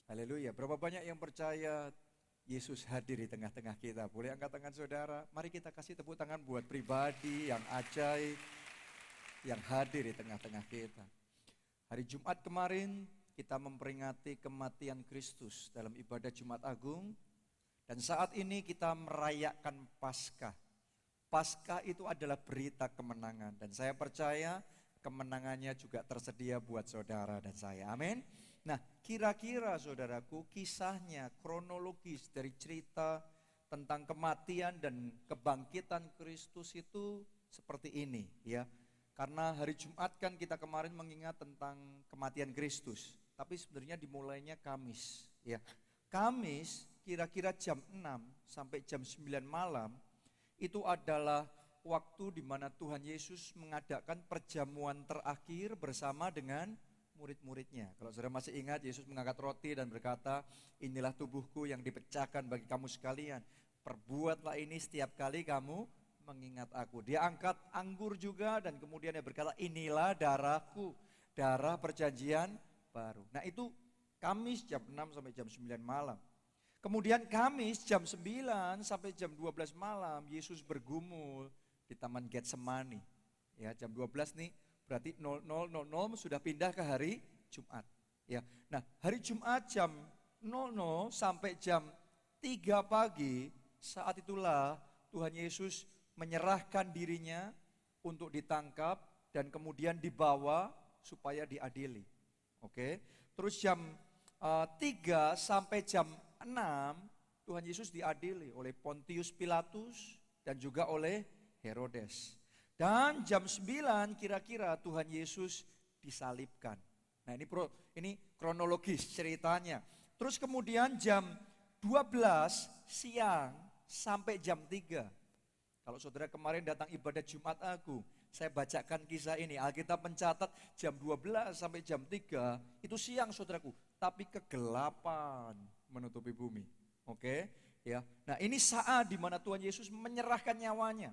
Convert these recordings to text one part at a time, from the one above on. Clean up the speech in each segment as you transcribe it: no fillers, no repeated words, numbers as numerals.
Haleluya. Berapa banyak yang percaya Yesus hadir di tengah-tengah kita? Boleh angkat tangan saudara? Mari kita kasih tepuk tangan buat pribadi yang ajaib, yang hadir di tengah-tengah kita. Hari Jumat kemarin kita memperingati kematian Kristus dalam ibadah Jumat Agung. Dan saat ini kita merayakan Paskah. Paskah itu adalah berita kemenangan. Dan saya percaya kemenangannya juga tersedia buat saudara dan saya. Amin. Nah, kira-kira saudaraku, kisahnya kronologis dari cerita tentang kematian dan kebangkitan Kristus itu seperti ini ya. Karena hari Jumat kan kita kemarin mengingat tentang kematian Kristus, tapi sebenarnya dimulainya Kamis ya. Kamis kira-kira jam 6 sampai jam 9 malam itu adalah waktu di mana Tuhan Yesus mengadakan perjamuan terakhir bersama dengan murid-muridnya. Kalau saudara masih ingat, Yesus mengangkat roti dan berkata, inilah tubuhku yang dipecahkan bagi kamu sekalian. Perbuatlah ini setiap kali kamu mengingat aku. Dia angkat anggur juga dan kemudian dia berkata, inilah darahku, darah perjanjian baru. Nah itu Kamis jam 6 sampai jam 9 malam. Kemudian Kamis jam 9 sampai jam 12 malam, Yesus bergumul di Taman Getsemani. Ya, jam 12 nih. Berarti 00.00 sudah pindah ke hari Jumat. Ya. Nah, hari Jumat jam 00 sampai jam 3 pagi, saat itulah Tuhan Yesus menyerahkan dirinya untuk ditangkap dan kemudian dibawa supaya diadili. Oke. Terus jam 3 sampai jam 6 Tuhan Yesus diadili oleh Pontius Pilatus dan juga oleh Herodes. Dan jam 9 kira-kira Tuhan Yesus disalibkan. Nah ini kronologis ceritanya. Terus kemudian jam 12 siang sampai jam 3. Kalau saudara kemarin datang ibadah Jumat Agung, saya bacakan kisah ini. Alkitab mencatat jam 12 sampai jam 3 itu siang saudaraku. Tapi kegelapan menutupi bumi. Oke, ya. Nah ini saat di mana Tuhan Yesus menyerahkan nyawanya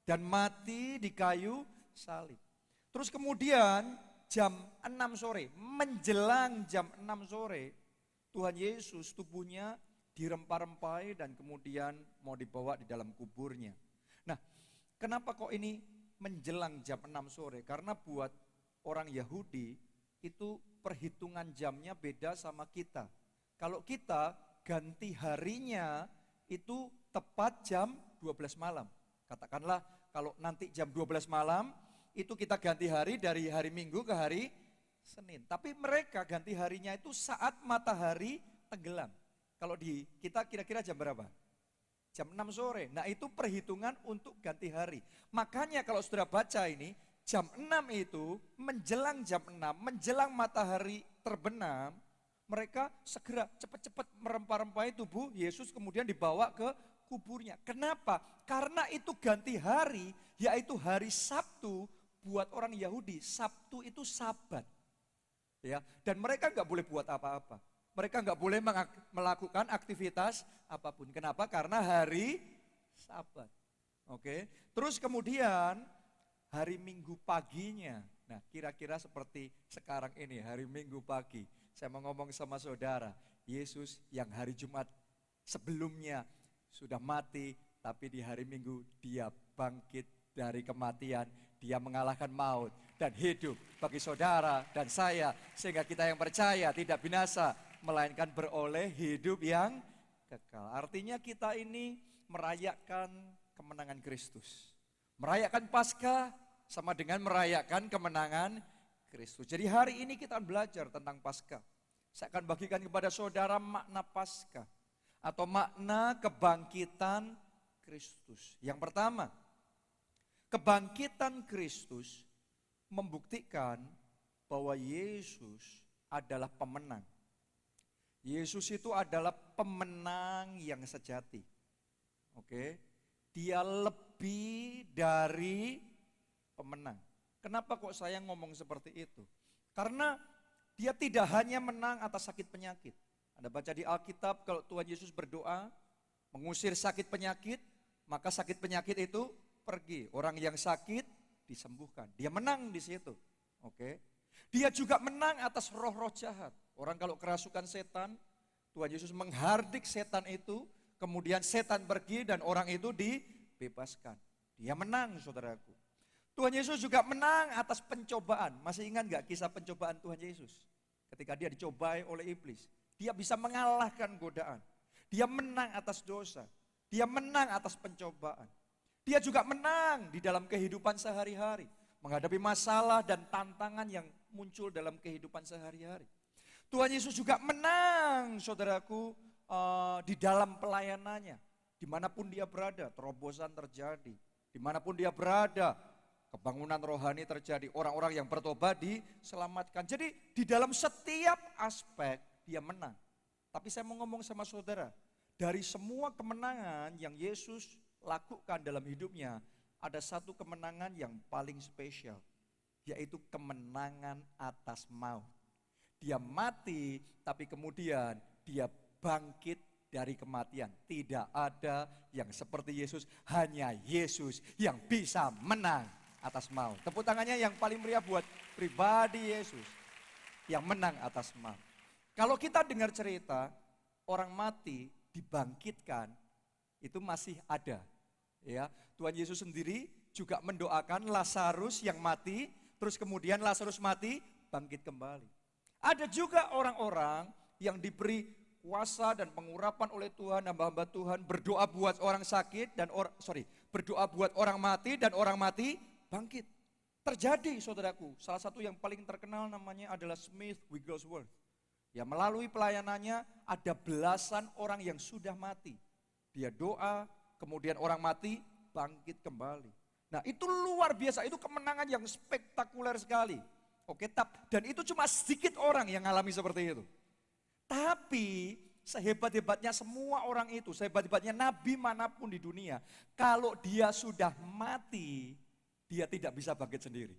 dan mati di kayu salib. Terus kemudian jam 6 sore, menjelang jam 6 sore, Tuhan Yesus tubuhnya dirempah-rempai dan kemudian mau dibawa di dalam kuburnya. Nah, kenapa kok ini menjelang jam 6 sore? Karena buat orang Yahudi itu perhitungan jamnya beda sama kita. Kalau kita ganti harinya itu tepat jam 12 malam. Katakanlah kalau nanti jam 12 malam itu kita ganti hari dari hari Minggu ke hari Senin. Tapi mereka ganti harinya itu saat matahari tenggelam. Kalau di kita kira-kira jam berapa? Jam 6 sore. Nah itu perhitungan untuk ganti hari. Makanya kalau saudara baca ini jam 6 itu menjelang jam 6, menjelang matahari terbenam, mereka segera cepat-cepat merempah-rempahi tubuh Yesus kemudian dibawa ke kuburnya. Kenapa? Karena itu ganti hari, yaitu hari Sabtu buat orang Yahudi. Sabtu itu Sabat, ya. Dan mereka nggak boleh buat apa-apa. Mereka nggak boleh melakukan aktivitas apapun. Kenapa? Karena hari Sabat. Oke. Terus kemudian hari Minggu paginya. Nah, kira-kira seperti sekarang ini hari Minggu pagi. Saya mau ngomong sama saudara, Yesus yang hari Jumat sebelumnya sudah mati, tapi di hari Minggu dia bangkit dari kematian, dia mengalahkan maut dan hidup bagi saudara dan saya, sehingga kita yang percaya tidak binasa, melainkan beroleh hidup yang kekal. Artinya kita ini merayakan kemenangan Kristus. Merayakan Paskah sama dengan merayakan kemenangan Kristus. Jadi hari ini kita akan belajar tentang Paskah. Saya akan bagikan kepada saudara makna Paskah atau makna kebangkitan Kristus. Yang pertama, kebangkitan Kristus membuktikan bahwa Yesus adalah pemenang. Yesus itu adalah pemenang yang sejati. Oke, dia lebih dari pemenang. Kenapa kok saya ngomong seperti itu? Karena dia tidak hanya menang atas sakit penyakit. Anda baca di Alkitab kalau Tuhan Yesus berdoa mengusir sakit penyakit, maka sakit penyakit itu pergi. Orang yang sakit disembuhkan. Dia menang di situ. Oke. Dia juga menang atas roh-roh jahat. Orang kalau kerasukan setan, Tuhan Yesus menghardik setan itu, kemudian setan pergi dan orang itu dibebaskan. Dia menang, saudaraku. Tuhan Yesus juga menang atas pencobaan. Masih ingat gak kisah pencobaan Tuhan Yesus? Ketika dia dicobai oleh iblis, dia bisa mengalahkan godaan. Dia menang atas dosa. Dia menang atas pencobaan. Dia juga menang di dalam kehidupan sehari-hari. Menghadapi masalah dan tantangan yang muncul dalam kehidupan sehari-hari. Tuhan Yesus juga menang, saudaraku, di dalam pelayanannya. Dimanapun dia berada, terobosan terjadi. Dimanapun dia berada, kebangunan rohani terjadi. Orang-orang yang bertobat diselamatkan. Jadi di dalam setiap aspek dia menang. Tapi saya mau ngomong sama saudara, dari semua kemenangan yang Yesus lakukan dalam hidupnya, ada satu kemenangan yang paling spesial, yaitu kemenangan atas maut. Dia mati, tapi kemudian dia bangkit dari kematian. Tidak ada yang seperti Yesus, hanya Yesus yang bisa menang atas maut. Tepuk tangannya yang paling meriah buat pribadi Yesus yang menang atas maut. Kalau kita dengar cerita orang mati dibangkitkan, itu masih ada. Ya, Tuhan Yesus sendiri juga mendoakan Lazarus yang mati, terus kemudian Lazarus mati, bangkit kembali. Ada juga orang-orang yang diberi kuasa dan pengurapan oleh Tuhan, hamba-hamba Tuhan berdoa buat orang sakit dan berdoa buat orang mati dan orang mati bangkit. Terjadi, saudaraku. Salah satu yang paling terkenal namanya adalah Smith Wigglesworth. Ya, melalui pelayanannya ada belasan orang yang sudah mati. Dia doa, kemudian orang mati bangkit kembali. Nah, itu luar biasa, itu kemenangan yang spektakuler sekali. Oke, dan itu cuma sedikit orang yang mengalami seperti itu. Tapi sehebat-hebatnya semua orang itu, sehebat-hebatnya nabi manapun di dunia, kalau dia sudah mati, dia tidak bisa bangkit sendiri.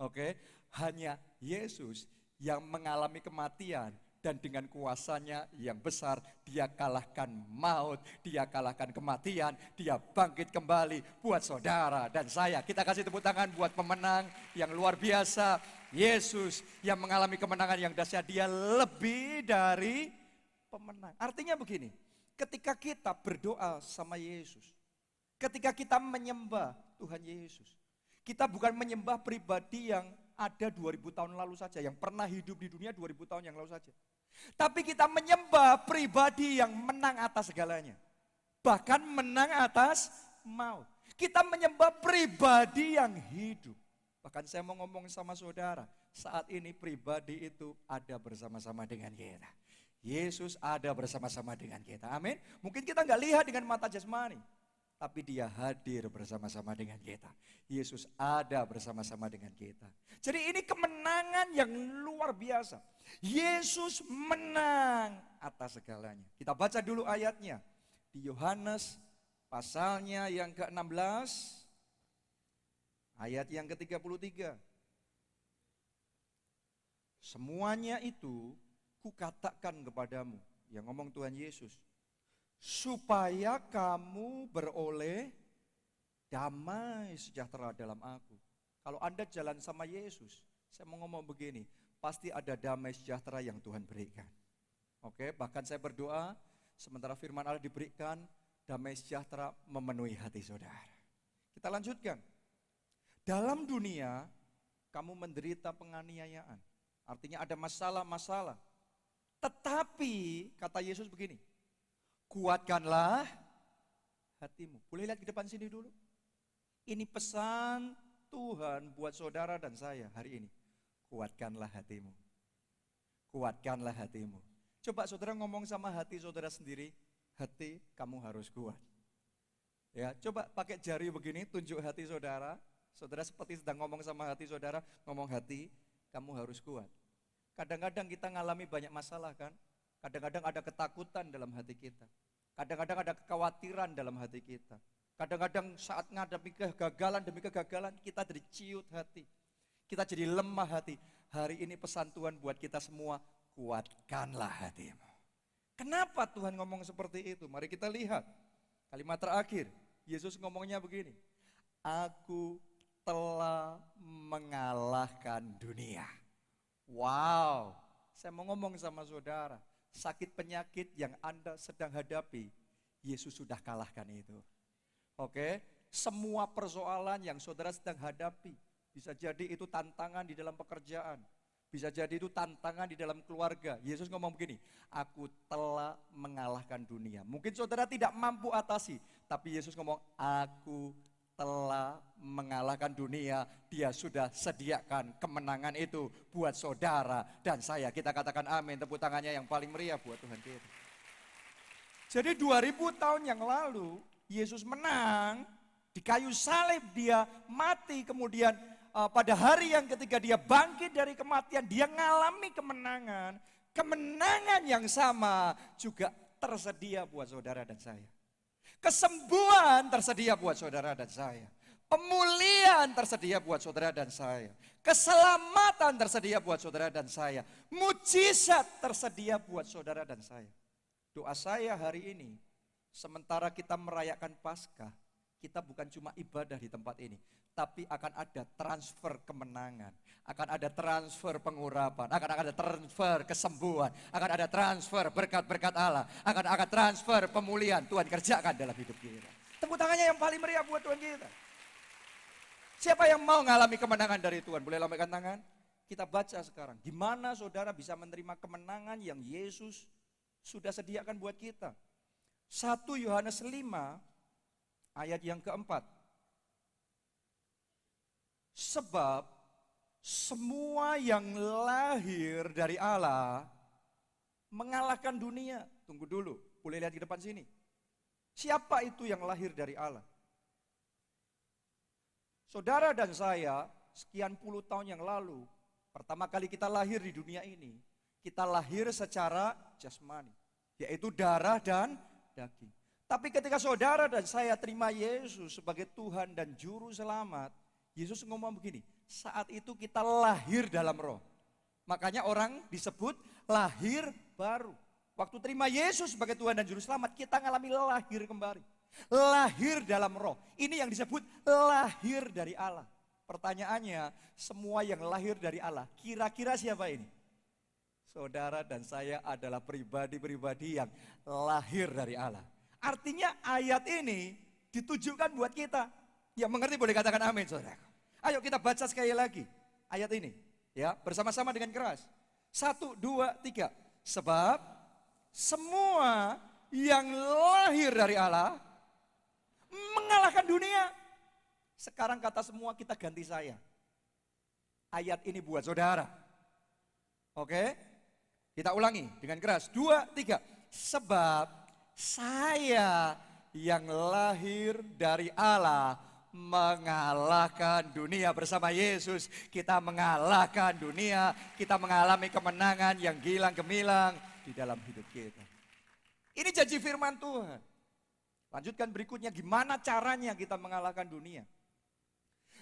Oke, hanya Yesus yang mengalami kematian. Dan dengan kuasanya yang besar, dia kalahkan maut, dia kalahkan kematian, dia bangkit kembali buat saudara dan saya. Kita kasih tepuk tangan buat pemenang yang luar biasa, Yesus yang mengalami kemenangan yang dahsyat. Dia lebih dari pemenang. Artinya begini, ketika kita berdoa sama Yesus, ketika kita menyembah Tuhan Yesus, kita bukan menyembah pribadi yang ada 2000 tahun lalu saja, yang pernah hidup di dunia 2000 tahun yang lalu saja. Tapi kita menyembah pribadi yang menang atas segalanya. Bahkan menang atas maut. Kita menyembah pribadi yang hidup. Bahkan saya mau ngomong sama saudara, saat ini pribadi itu ada bersama-sama dengan kita. Yesus ada bersama-sama dengan kita, amin. Mungkin kita nggak lihat dengan mata jasmani, tapi dia hadir bersama-sama dengan kita. Yesus ada bersama-sama dengan kita. Jadi ini kemenangan yang luar biasa. Yesus menang atas segalanya. Kita baca dulu ayatnya. Di Yohanes pasalnya yang ke-16, ayat yang ke-33. Semuanya itu kukatakan kepadamu, yang ngomong Tuhan Yesus, supaya kamu beroleh damai sejahtera dalam aku. Kalau Anda jalan sama Yesus, saya mau ngomong begini, pasti ada damai sejahtera yang Tuhan berikan. Oke, bahkan saya berdoa, sementara firman Allah diberikan, damai sejahtera memenuhi hati saudara. Kita lanjutkan. Dalam dunia, kamu menderita penganiayaan. Artinya ada masalah-masalah. Tetapi, kata Yesus begini, kuatkanlah hatimu. Boleh lihat ke depan sini dulu? Ini pesan Tuhan buat saudara dan saya hari ini. Kuatkanlah hatimu. Kuatkanlah hatimu. Coba saudara ngomong sama hati saudara sendiri. Hati, kamu harus kuat. Ya, coba pakai jari begini, tunjuk hati saudara. Saudara seperti sedang ngomong sama hati saudara, ngomong hati, kamu harus kuat. Kadang-kadang kita ngalami banyak masalah kan? Kadang-kadang ada ketakutan dalam hati kita. Kadang-kadang ada kekhawatiran dalam hati kita. Kadang-kadang saat menghadapi kegagalan demi kegagalan, kita jadi ciut hati. Kita jadi lemah hati. Hari ini pesan Tuhan buat kita semua, kuatkanlah hatimu. Kenapa Tuhan ngomong seperti itu? Mari kita lihat. Kalimat terakhir, Yesus ngomongnya begini. Aku telah mengalahkan dunia. Wow, saya mau ngomong sama saudara, sakit penyakit yang Anda sedang hadapi, Yesus sudah kalahkan itu. Oke, semua persoalan yang saudara sedang hadapi, bisa jadi itu tantangan di dalam pekerjaan, bisa jadi itu tantangan di dalam keluarga. Yesus ngomong begini, aku telah mengalahkan dunia. Mungkin saudara tidak mampu atasi, tapi Yesus ngomong, aku telah mengalahkan dunia. Dia sudah sediakan kemenangan itu buat saudara dan saya. Kita katakan amin, tepuk tangannya yang paling meriah buat Tuhan kita. Jadi 2000 tahun yang lalu Yesus menang, di kayu salib dia mati, kemudian pada hari yang ketiga dia bangkit dari kematian, dia mengalami kemenangan. Kemenangan yang sama juga tersedia buat saudara dan saya. Kesembuhan tersedia buat saudara dan saya. Pemulihan tersedia buat saudara dan saya. Keselamatan tersedia buat saudara dan saya. Mujizat tersedia buat saudara dan saya. Doa saya hari ini, sementara kita merayakan Paskah, kita bukan cuma ibadah di tempat ini, tapi akan ada transfer kemenangan, akan ada transfer pengurapan, akan ada transfer kesembuhan, akan ada transfer berkat-berkat Allah, akan ada transfer pemulihan. Tuhan kerjakan dalam hidup kita. Tepuk tangannya yang paling meriah buat Tuhan kita. Siapa yang mau mengalami kemenangan dari Tuhan? Boleh lambaikan tangan? Kita baca sekarang, gimana saudara bisa menerima kemenangan yang Yesus sudah sediakan buat kita. 1 Yohanes 5 ayat yang keempat. Sebab semua yang lahir dari Allah mengalahkan dunia. Tunggu dulu, boleh lihat di depan sini. Siapa itu yang lahir dari Allah? Saudara dan saya, sekian puluh tahun yang lalu, pertama kali kita lahir di dunia ini, kita lahir secara jasmani, yaitu darah dan daging. Tapi ketika saudara dan saya terima Yesus sebagai Tuhan dan Juru Selamat, Yesus ngomong begini, saat itu kita lahir dalam roh. Makanya orang disebut lahir baru. Waktu terima Yesus sebagai Tuhan dan Juru Selamat, kita mengalami lahir kembali. Lahir dalam roh. Ini yang disebut lahir dari Allah. Pertanyaannya, semua yang lahir dari Allah, kira-kira siapa ini? Saudara dan saya adalah pribadi-pribadi yang lahir dari Allah. Artinya ayat ini ditujukan buat kita. Yang mengerti boleh katakan amin, saudara. Ayo kita baca sekali lagi ayat ini. Ya, bersama-sama dengan keras. 1, 2, 3. Sebab semua yang lahir dari Allah mengalahkan dunia. Sekarang kata semua kita ganti saya. Ayat ini buat saudara. Oke? Kita ulangi dengan keras. 2, 3. Sebab saya yang lahir dari Allah mengalahkan dunia. Bersama Yesus kita mengalahkan dunia. Kita mengalami kemenangan yang gilang gemilang di dalam hidup kita. Ini janji firman Tuhan. Lanjutkan berikutnya, gimana caranya kita mengalahkan dunia.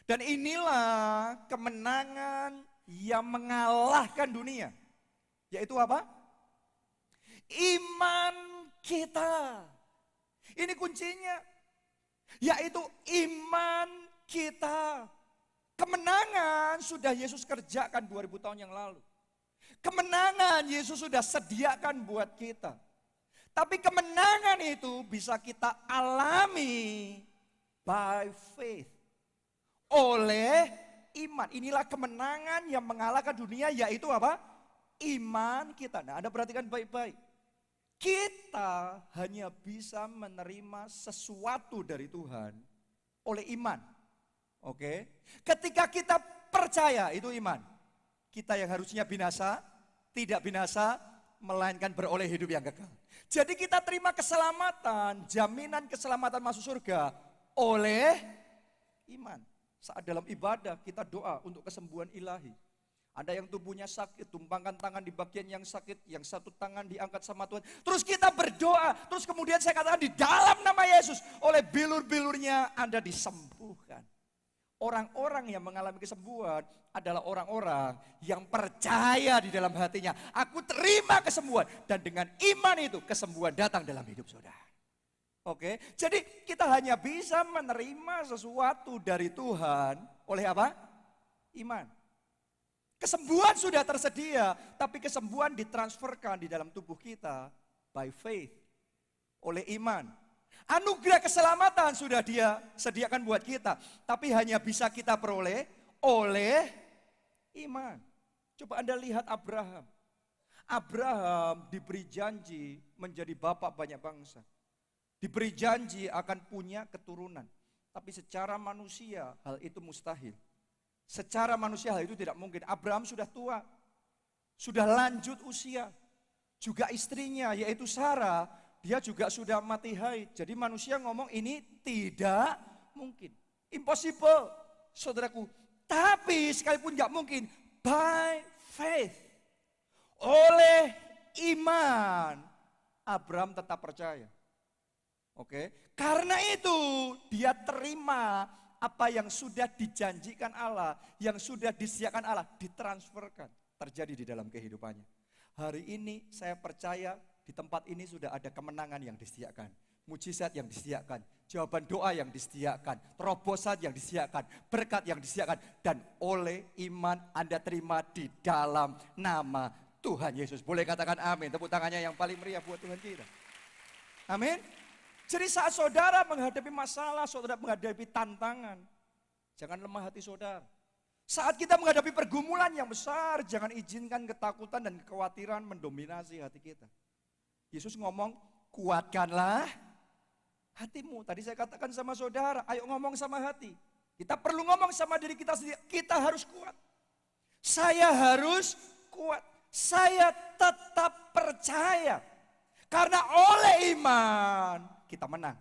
Dan inilah kemenangan yang mengalahkan dunia. Yaitu apa? Iman kita. Ini kuncinya. Yaitu iman kita. Kemenangan sudah Yesus kerjakan 2000 tahun yang lalu. Kemenangan Yesus sudah sediakan buat kita. Tapi kemenangan itu bisa kita alami by faith. Oleh iman. Inilah kemenangan yang mengalahkan dunia, yaitu apa? Iman kita. Nah, Anda perhatikan baik-baik. Kita hanya bisa menerima sesuatu dari Tuhan oleh iman. Oke? Ketika kita percaya, itu iman. Kita yang harusnya binasa, tidak binasa, melainkan beroleh hidup yang kekal. Jadi kita terima keselamatan, jaminan keselamatan masuk surga oleh iman. Saat dalam ibadah kita doa untuk kesembuhan ilahi. Ada yang tubuhnya sakit, tumpangkan tangan di bagian yang sakit, yang satu tangan diangkat sama Tuhan. Terus kita berdoa, terus kemudian saya katakan di dalam nama Yesus, oleh bilur-bilurnya Anda disembuhkan. Orang-orang yang mengalami kesembuhan adalah orang-orang yang percaya di dalam hatinya. Aku terima kesembuhan, dan dengan iman itu kesembuhan datang dalam hidup saudara. Oke, jadi kita hanya bisa menerima sesuatu dari Tuhan oleh apa? Iman. Kesembuhan sudah tersedia, tapi kesembuhan ditransferkan di dalam tubuh kita by faith, oleh iman. Anugerah keselamatan sudah Dia sediakan buat kita, tapi hanya bisa kita peroleh oleh iman. Coba Anda lihat Abraham. Abraham diberi janji menjadi bapak banyak bangsa. Diberi janji akan punya keturunan. Tapi secara manusia hal itu mustahil. Secara manusia hal itu tidak mungkin. Abraham sudah tua, sudah lanjut usia. Juga istrinya yaitu Sarah, dia juga sudah mati haid. Jadi manusia ngomong ini tidak mungkin. Impossible, saudaraku. Tapi sekalipun tidak mungkin, by faith. Oleh iman, Abraham tetap percaya. Oke, karena itu dia terima apa yang sudah dijanjikan Allah, yang sudah disediakan Allah, ditransferkan, terjadi di dalam kehidupannya. Hari ini saya percaya di tempat ini sudah ada kemenangan yang disediakan, mujizat yang disediakan, jawaban doa yang disediakan, terobosan yang disediakan, berkat yang disediakan, dan oleh iman Anda terima di dalam nama Tuhan Yesus. Boleh katakan amin, tepuk tangannya yang paling meriah buat Tuhan kita. Amin. Jadi saat saudara menghadapi masalah, saudara menghadapi tantangan, jangan lemah hati saudara. Saat kita menghadapi pergumulan yang besar, jangan izinkan ketakutan dan kekhawatiran mendominasi hati kita. Yesus ngomong, kuatkanlah hatimu. Tadi saya katakan sama saudara, ayo ngomong sama hati. Kita perlu ngomong sama diri kita sendiri, kita harus kuat. Saya harus kuat. Saya tetap percaya. Karena oleh iman kita menang.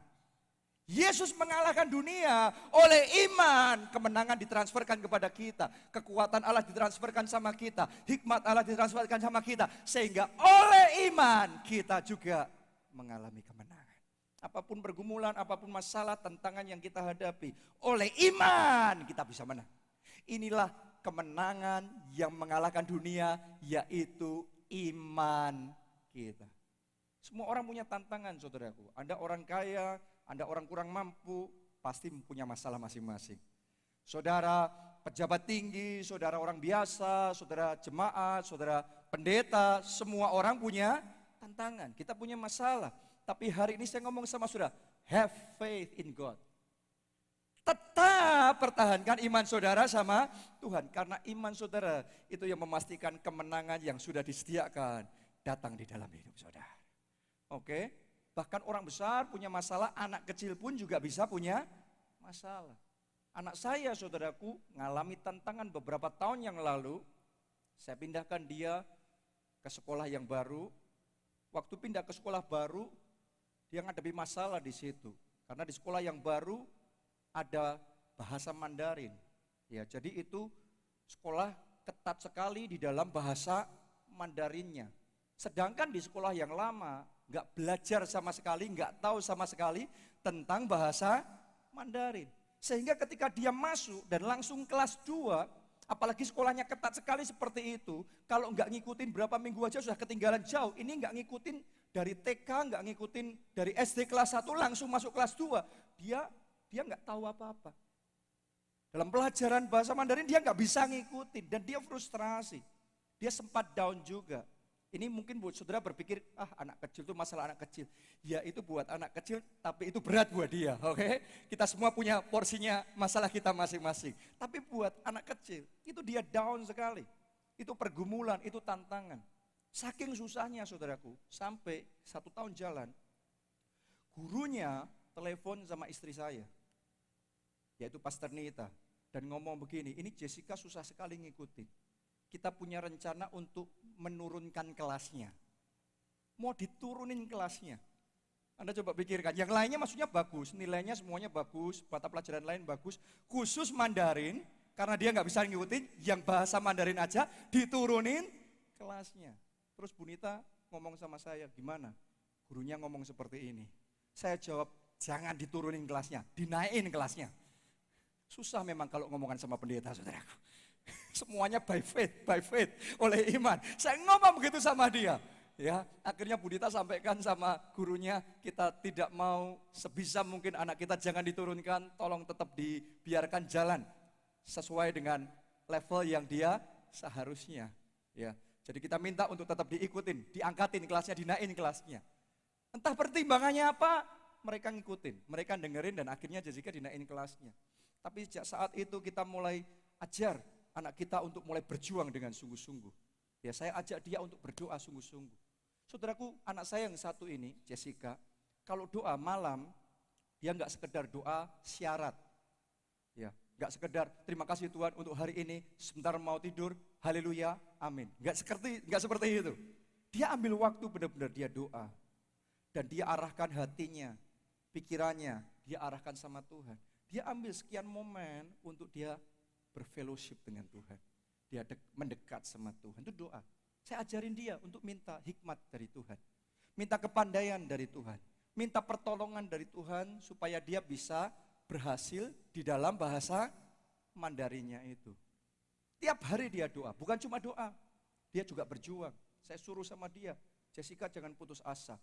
Yesus mengalahkan dunia, oleh iman kemenangan ditransferkan kepada kita. Kekuatan Allah ditransferkan sama kita, hikmat Allah ditransferkan sama kita. Sehingga oleh iman kita juga mengalami kemenangan. Apapun pergumulan, apapun masalah, tantangan yang kita hadapi, oleh iman kita bisa menang. Inilah kemenangan yang mengalahkan dunia, yaitu iman kita. Semua orang punya tantangan, saudaraku. Anda orang kaya, Anda orang kurang mampu, pasti punya masalah masing-masing. Saudara pejabat tinggi, saudara orang biasa, saudara jemaat, saudara pendeta, semua orang punya tantangan. Kita punya masalah. Tapi hari ini saya ngomong sama saudara, have faith in God. Tetap pertahankan iman saudara sama Tuhan. Karena iman saudara itu yang memastikan kemenangan yang sudah disediakan datang di dalam hidup saudara. Oke, bahkan orang besar punya masalah, anak kecil pun juga bisa punya masalah. Anak saya, saudaraku, ngalami tantangan beberapa tahun yang lalu. Saya pindahkan dia ke sekolah yang baru. Waktu pindah ke sekolah baru, dia ngadepi masalah di situ. Karena di sekolah yang baru ada bahasa Mandarin. Ya, jadi itu sekolah ketat sekali di dalam bahasa Mandarinnya. Sedangkan di sekolah yang lama, nggak belajar sama sekali, nggak tahu sama sekali tentang bahasa Mandarin. Sehingga ketika dia masuk dan langsung kelas 2, apalagi sekolahnya ketat sekali seperti itu, kalau nggak ngikutin berapa minggu aja sudah ketinggalan jauh. Ini nggak ngikutin dari TK, nggak ngikutin dari SD kelas 1 langsung masuk kelas 2. Dia nggak tahu apa-apa. Dalam pelajaran bahasa Mandarin dia nggak bisa ngikutin dan dia frustrasi. Dia sempat down juga. Ini mungkin buat saudara berpikir, anak kecil itu masalah anak kecil. Ya itu buat anak kecil, tapi itu berat buat dia, oke? Kita semua punya porsinya masalah kita masing-masing. Tapi buat anak kecil, itu dia down sekali. Itu pergumulan, itu tantangan. Saking susahnya saudaraku, sampai 1 tahun jalan, gurunya telepon sama istri saya, yaitu Pastor Nita, dan ngomong begini, ini Jessica susah sekali ngikutin. Kita punya rencana untuk menurunkan kelasnya. Mau diturunin kelasnya. Anda coba pikirkan, yang lainnya maksudnya bagus, nilainya semuanya bagus, mata pelajaran lain bagus. Khusus Mandarin, karena dia nggak bisa ngikutin, yang bahasa Mandarin aja diturunin kelasnya. Terus Bu Nita ngomong sama saya, gimana? Gurunya ngomong seperti ini. Saya jawab, jangan diturunin kelasnya, dinaikin kelasnya. Susah memang kalau ngomongan sama pendeta, saudaraku. Semuanya by faith, oleh iman. Saya ngomong begitu sama dia. Ya, akhirnya Bu Dita sampaikan sama gurunya, kita tidak mau sebisa mungkin anak kita jangan diturunkan, tolong tetap dibiarkan jalan sesuai dengan level yang dia seharusnya. Ya, jadi kita minta untuk tetap diikutin, diangkatin kelasnya, dinaikin kelasnya. Entah pertimbangannya apa, mereka ngikutin, mereka dengerin dan akhirnya Jessica dinaikin kelasnya. Tapi sejak saat itu kita mulai ajar anak kita untuk mulai berjuang dengan sungguh-sungguh. Ya, saya ajak dia untuk berdoa sungguh-sungguh. Saudaraku, anak saya yang satu ini, Jessica, kalau doa malam, dia nggak sekedar doa syarat. Ya, nggak sekedar terima kasih Tuhan untuk hari ini, sebentar mau tidur, haleluya, amin. Nggak seperti itu. Dia ambil waktu benar-benar dia doa. Dan dia arahkan hatinya, pikirannya, dia arahkan sama Tuhan. Dia ambil sekian momen untuk dia berfellowship dengan Tuhan. Dia mendekat sama Tuhan, itu doa. Saya ajarin dia untuk minta hikmat dari Tuhan. Minta kepandaian dari Tuhan. Minta pertolongan dari Tuhan supaya dia bisa berhasil di dalam bahasa Mandarinnya itu. Tiap hari dia doa, bukan cuma doa. Dia juga berjuang. Saya suruh sama dia, Jessica jangan putus asa.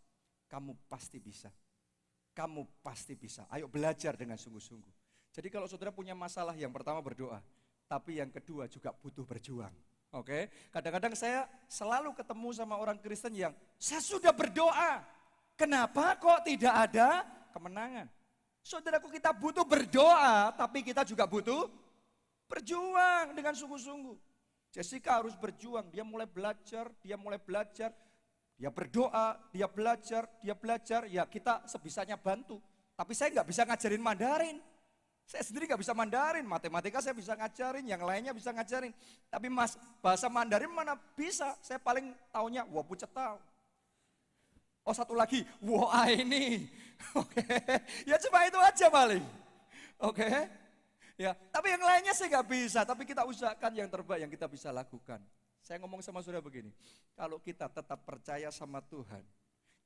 Kamu pasti bisa. Kamu pasti bisa. Ayo belajar dengan sungguh-sungguh. Jadi kalau saudara punya masalah, yang pertama berdoa. Tapi yang kedua juga butuh berjuang. Oke, kadang-kadang saya selalu ketemu sama orang Kristen yang saya sudah berdoa, kenapa kok tidak ada kemenangan? Saudaraku, kita butuh berdoa, tapi kita juga butuh berjuang dengan sungguh-sungguh. Jessica harus berjuang, dia mulai belajar, dia berdoa, dia belajar, ya kita sebisanya bantu. Tapi saya nggak bisa ngajarin Mandarin. Saya sendiri gak bisa Mandarin, matematika saya bisa ngajarin, yang lainnya bisa ngajarin. Tapi bahasa Mandarin mana bisa, saya paling taunya wah pucetau. Oh satu lagi, wah ini. Oke, ya cuma itu aja paling. Oke, ya. Tapi yang lainnya saya gak bisa, tapi kita usahakan yang terbaik yang kita bisa lakukan. Saya ngomong sama saudara begini, kalau kita tetap percaya sama Tuhan,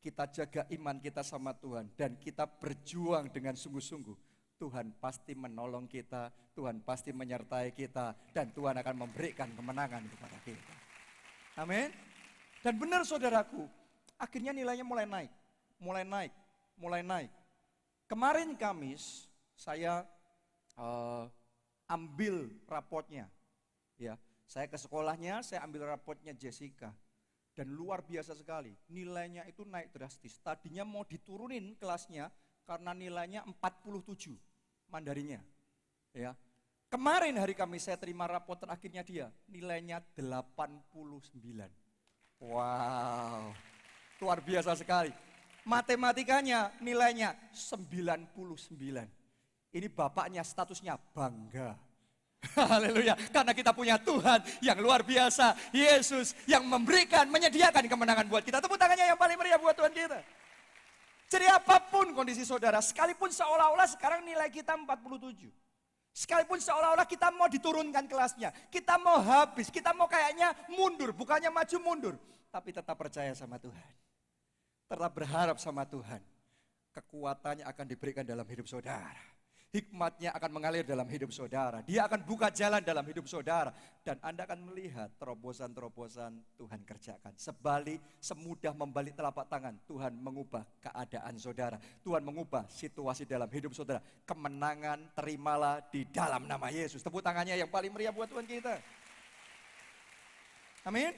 kita jaga iman kita sama Tuhan, dan kita berjuang dengan sungguh-sungguh, Tuhan pasti menolong kita, Tuhan pasti menyertai kita, dan Tuhan akan memberikan kemenangan kepada kita. Amin. Dan benar saudaraku, akhirnya nilainya mulai naik. Kemarin Kamis, saya ambil rapotnya. Ya, saya ke sekolahnya, saya ambil rapotnya Jessica. Dan luar biasa sekali, nilainya itu naik drastis. Tadinya mau diturunin kelasnya, karena nilainya 47 Mandarinnya. Ya. Kemarin hari Kamis saya terima rapot terakhirnya dia, nilainya 89. Wow, luar biasa sekali. Matematikanya nilainya 99. Ini bapaknya statusnya bangga. Haleluya, karena kita punya Tuhan yang luar biasa, Yesus yang memberikan, menyediakan kemenangan buat kita. Tepuk tangannya yang paling meriah buat Tuhan kita. Jadi apapun kondisi saudara, sekalipun seolah-olah sekarang nilai kita 47. Sekalipun seolah-olah kita mau diturunkan kelasnya, kita mau habis, kita mau kayaknya mundur, bukannya maju mundur. Tapi tetap percaya sama Tuhan. Tetap berharap sama Tuhan. Kekuatannya akan diberikan dalam hidup saudara. Hikmatnya akan mengalir dalam hidup saudara. Dia akan buka jalan dalam hidup saudara. Dan Anda akan melihat terobosan-terobosan Tuhan kerjakan. Sebalik, semudah membalik telapak tangan, Tuhan mengubah keadaan saudara. Tuhan mengubah situasi dalam hidup saudara. Kemenangan terimalah di dalam nama Yesus. Tepuk tangannya yang paling meriah buat Tuhan kita. Amin.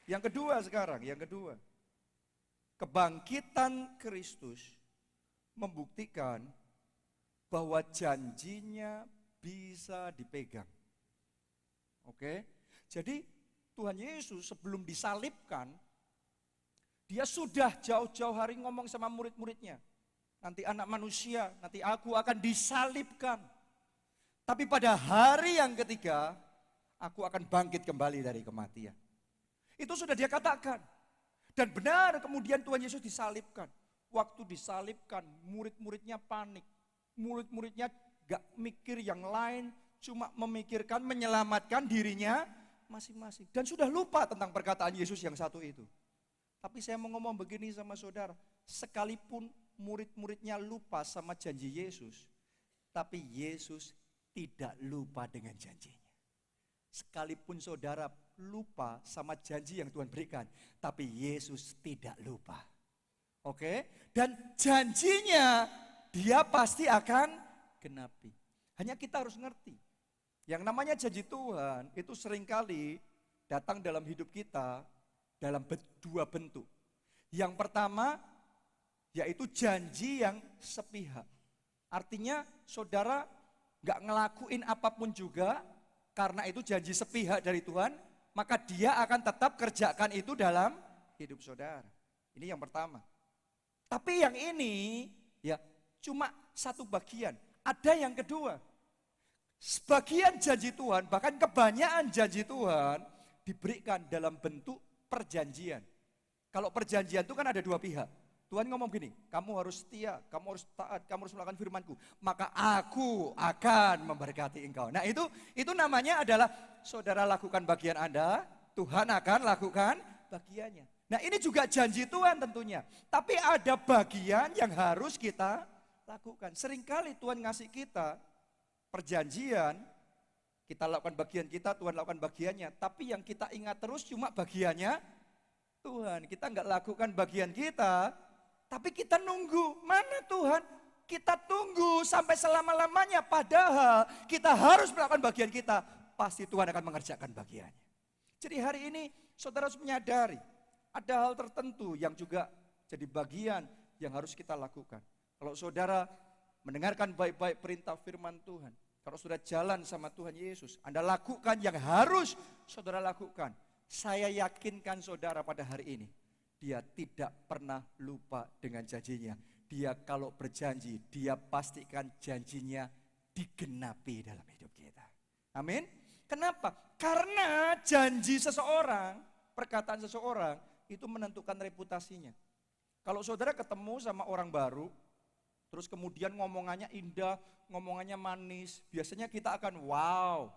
Yang kedua sekarang, kebangkitan Kristus membuktikan bahwa janjinya bisa dipegang. Oke, jadi Tuhan Yesus sebelum disalibkan, dia sudah jauh-jauh hari ngomong sama murid-muridnya. Nanti anak manusia, nanti aku akan disalibkan. Tapi pada hari yang ketiga, aku akan bangkit kembali dari kematian. Itu sudah dia katakan. Dan benar kemudian Tuhan Yesus disalibkan. Waktu disalibkan, murid-muridnya panik. Murid-muridnya gak mikir yang lain, cuma memikirkan menyelamatkan dirinya masing-masing. Dan sudah lupa tentang perkataan Yesus yang satu itu. Tapi saya mau ngomong begini sama saudara, sekalipun murid-muridnya lupa sama janji Yesus, tapi Yesus tidak lupa dengan janjinya. Sekalipun saudara lupa sama janji yang Tuhan berikan, tapi Yesus tidak lupa. Oke? Dan janjinya dia pasti akan genapi. Hanya kita harus ngerti. Yang namanya janji Tuhan itu seringkali datang dalam hidup kita dalam dua bentuk. Yang pertama yaitu janji yang sepihak. Artinya saudara gak ngelakuin apapun juga karena itu janji sepihak dari Tuhan, maka dia akan tetap kerjakan itu dalam hidup saudara. Ini yang pertama. Tapi yang ini ya cuma satu bagian. Ada yang kedua. Sebagian janji Tuhan, bahkan kebanyakan janji Tuhan diberikan dalam bentuk perjanjian. Kalau perjanjian itu kan ada dua pihak. Tuhan ngomong gini, kamu harus setia, kamu harus taat, kamu harus melakukan firman-Ku. Maka aku akan memberkati engkau. Nah itu namanya adalah saudara lakukan bagian Anda, Tuhan akan lakukan bagiannya. Nah ini juga janji Tuhan tentunya. Tapi ada bagian yang harus kita lakukan. Seringkali Tuhan ngasih kita perjanjian, kita lakukan bagian kita, Tuhan lakukan bagiannya. Tapi yang kita ingat terus cuma bagiannya Tuhan. Kita nggak lakukan bagian kita, tapi kita nunggu, mana Tuhan? Kita tunggu sampai selama-lamanya, padahal kita harus melakukan bagian kita. Pasti Tuhan akan mengerjakan bagiannya. Jadi hari ini saudara harus menyadari, ada hal tertentu yang juga jadi bagian yang harus kita lakukan. Kalau saudara mendengarkan baik-baik perintah firman Tuhan, kalau sudah jalan sama Tuhan Yesus, Anda lakukan yang harus saudara lakukan. Saya yakinkan saudara pada hari ini, dia tidak pernah lupa dengan janjinya. Dia kalau berjanji, dia pastikan janjinya digenapi dalam hidup kita. Amin. Kenapa? Karena janji seseorang, perkataan seseorang, itu menentukan reputasinya. Kalau saudara ketemu sama orang baru, terus kemudian ngomongannya indah, ngomongannya manis, biasanya kita akan wow.